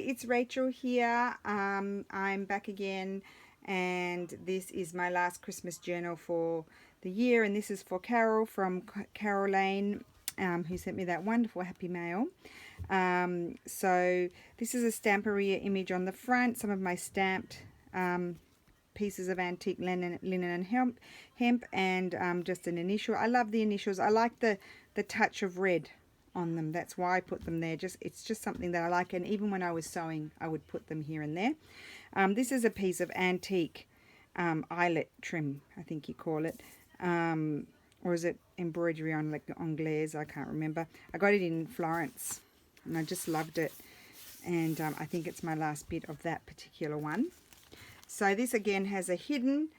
it's Rachel here. I'm back again, and this is my last Christmas journal for the year, and this is for Carol from Carol Lane, who sent me that wonderful happy mail. So this is a Stamperia image on the front, some of my stamped pieces of antique linen and hemp, and just an initial. I love the initials. I like the touch of red on them. That's why I put them there. It's just something that I like, and even when I was sewing I would put them here and there. This is a piece of antique eyelet trim, I think you call it, or is it embroidery on like anglaise? I can't remember. I got it in Florence and I just loved it, and I think it's my last bit of that particular one. So this again has a hidden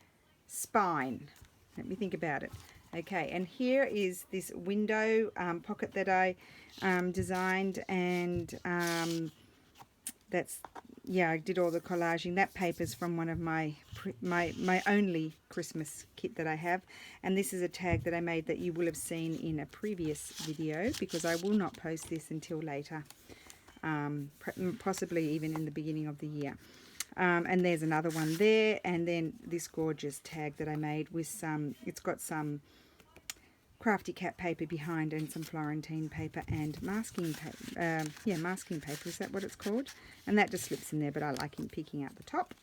spine. Let me think about it. Okay, and here is this window pocket that I designed, and that's, yeah, I did all the collaging. That paper's from one of my only Christmas kit that I have, and this is a tag that I made that you will have seen in a previous video, because I will not post this until later, possibly even in the beginning of the year. And there's another one there, and then this gorgeous tag that I made with some, it's got some crafty cat paper behind and some Florentine paper and masking paper. Masking paper, is that what it's called? And that just slips in there, but I like him peeking out the top.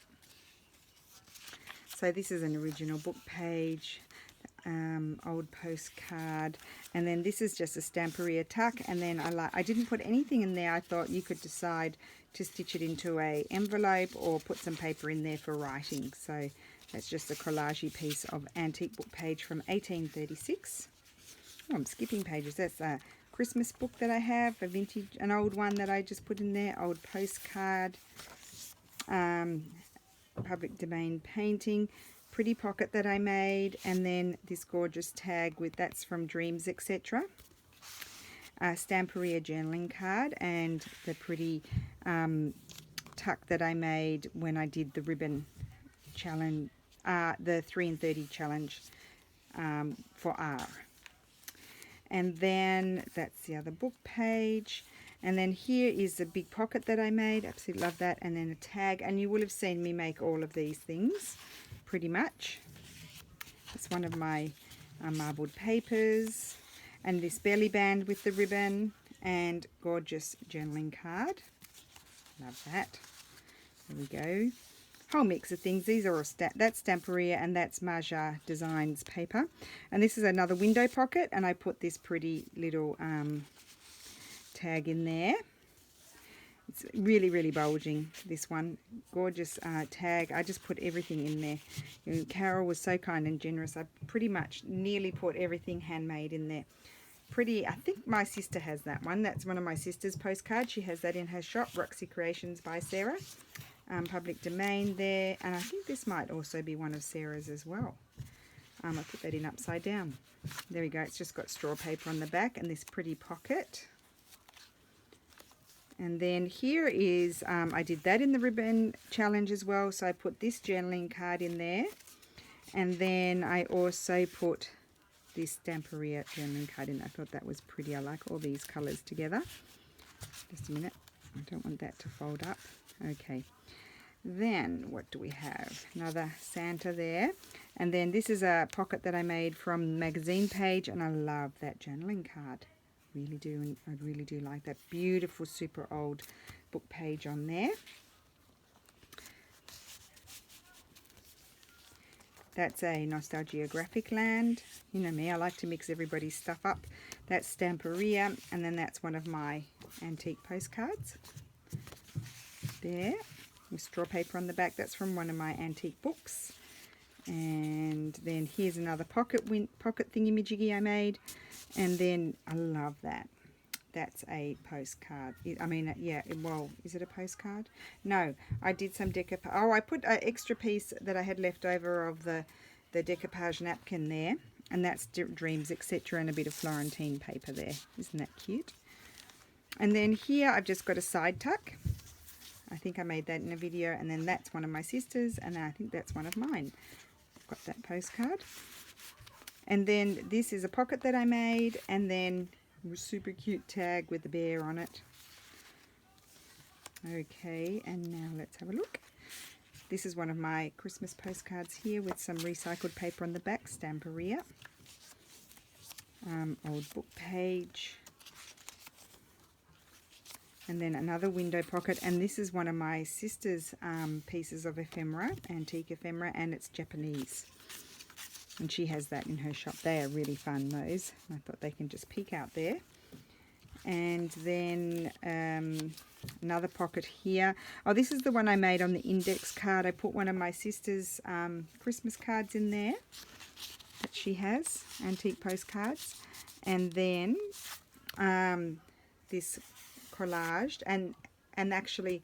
So this is an original book page, old postcard, and then this is just a Stamperia tuck, and then I didn't put anything in there. I thought you could decide to stitch it into a envelope or put some paper in there for writing. So that's just a collagey piece of antique book page from 1836. Oh, I'm skipping pages. That's a Christmas book that I have, a vintage, an old one that I just put in there, old postcard, public domain painting, pretty pocket that I made, and then this gorgeous tag with, that's from Dreams, etc. Stamperia journaling card, and the pretty tuck that I made when I did the ribbon challenge, the 3 and 30 challenge for R. And then that's the other book page, and then here is the big pocket that I made. Absolutely love that. And then a tag, and you will have seen me make all of these things pretty much. It's one of my marbled papers, and this belly band with the ribbon, and gorgeous journaling card. Love that. There we go. Whole mix of things. These are all that's Stamperia, and that's Maja Designs paper. And this is another window pocket, and I put this pretty little tag in there. It's really, really bulging, this one. Gorgeous tag. I just put everything in there. Carol was so kind and generous. I pretty much nearly put everything handmade in there. Pretty, I think my sister has that one. That's one of my sister's postcards. She has that in her shop, Roxy Creations by Sarah. Public domain there, and I think this might also be one of Sarah's as well. I put that in upside down. There we go. It's just got straw paper on the back and this pretty pocket. And then here is, I did that in the ribbon challenge as well, so I put this journaling card in there, and then I also put this Stamperia journaling card in. I thought that was pretty. I like all these colours together. Just a minute. I don't want that to fold up. Okay. Then what do we have? Another Santa there, and then this is a pocket that I made from magazine page, and I love that journaling card. Really do, and I really do like that beautiful super old book page on there. That's a Nostalgia Graphic Land. You know me, I like to mix everybody's stuff up. That's Stamperia, and then that's one of my antique postcards there, with straw paper on the back. That's from one of my antique books. And then here's another pocket thingy-majiggy I made, and then I love that. That's a postcard. Well, is it a postcard? No, I did some decoupage. Oh, I put an extra piece that I had left over of the decoupage napkin there, and that's Dreams, etc., and a bit of Florentine paper there. Isn't that cute? And then here I've just got a side tuck. I think I made that in a video, and then that's one of my sister's, and I think that's one of mine. I've got that postcard. And then this is a pocket that I made, and then a super cute tag with the bear on it. Okay, and now let's have a look. This is one of my Christmas postcards here with some recycled paper on the back, Stamperia. Old book page. And then another window pocket, and this is one of my sister's pieces of ephemera, antique ephemera, and it's Japanese. And she has that in her shop. They are really fun, those. I thought they can just peek out there. And then another pocket here. Oh, this is the one I made on the index card. I put one of my sister's Christmas cards in there that she has, antique postcards. And then this collaged, and actually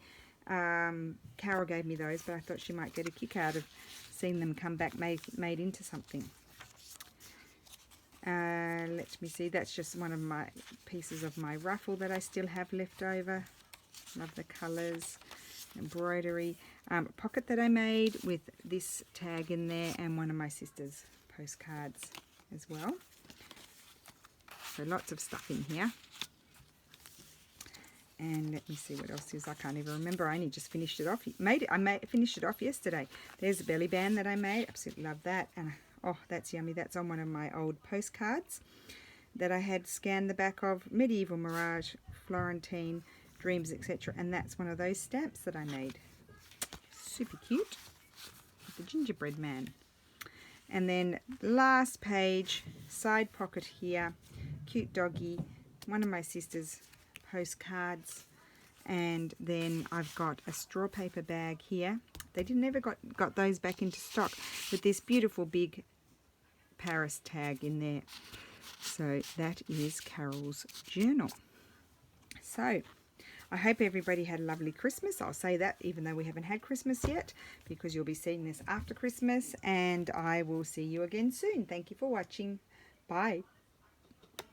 Carol gave me those, but I thought she might get a kick out of seeing them come back made into something. Let me see, that's just one of my pieces of my ruffle that I still have left over. Love the colours, embroidery. Pocket that I made with this tag in there, and one of my sister's postcards as well. So lots of stuff in here. And let me see what else is. I can't even remember. I only just finished it off. I finished it off yesterday. There's a belly band that I made. Absolutely love that. And oh, that's yummy. That's on one of my old postcards that I had scanned the back of. Medieval Mirage, Florentine, Dreams, etc. And that's one of those stamps that I made. Super cute. With the gingerbread man. And then last page, side pocket here. Cute doggy. One of my sister's postcards, and then I've got a straw paper bag here. They never got those back into stock, with this beautiful big Paris tag in there. So that is Carol's journal. So I hope everybody had a lovely Christmas. I'll say that even though we haven't had Christmas yet, because you'll be seeing this after Christmas, and I will see you again soon. Thank you for watching. Bye.